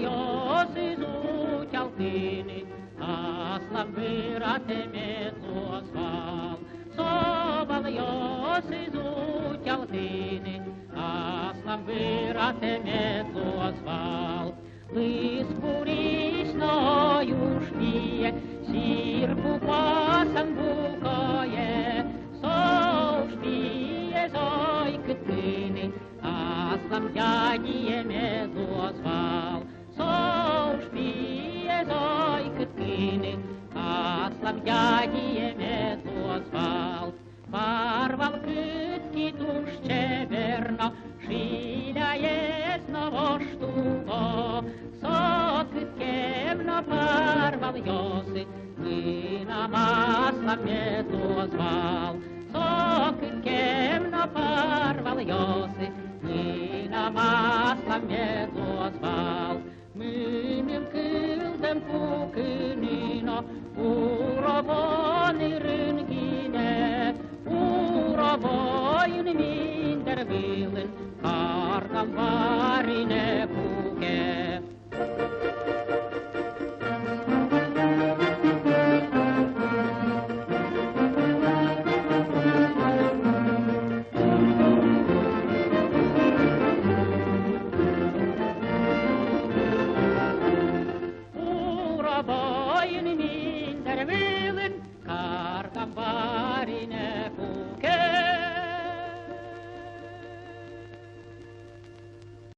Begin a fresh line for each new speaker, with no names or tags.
jos izuķaltīni, aslam vīratēmēt losval. Soval jos izuķaltīni, aslam vīratēmēt losval. Līskurīs nojušpie, sirpu pasan bukoje, soušpie zoikatini, aslam dядie medlozval. Soušpie zoikatini, aslam dядie medlozval. Parval kytki tuščeverno, šiļajies no voštuvo, sokit kemno parval josi, līna maslam medlozval. Sokit kemno parval josi, līna maslam medlozval. Mymim kylden pukinino, urovoni rynkine, urovoin minder villen, karkan varine.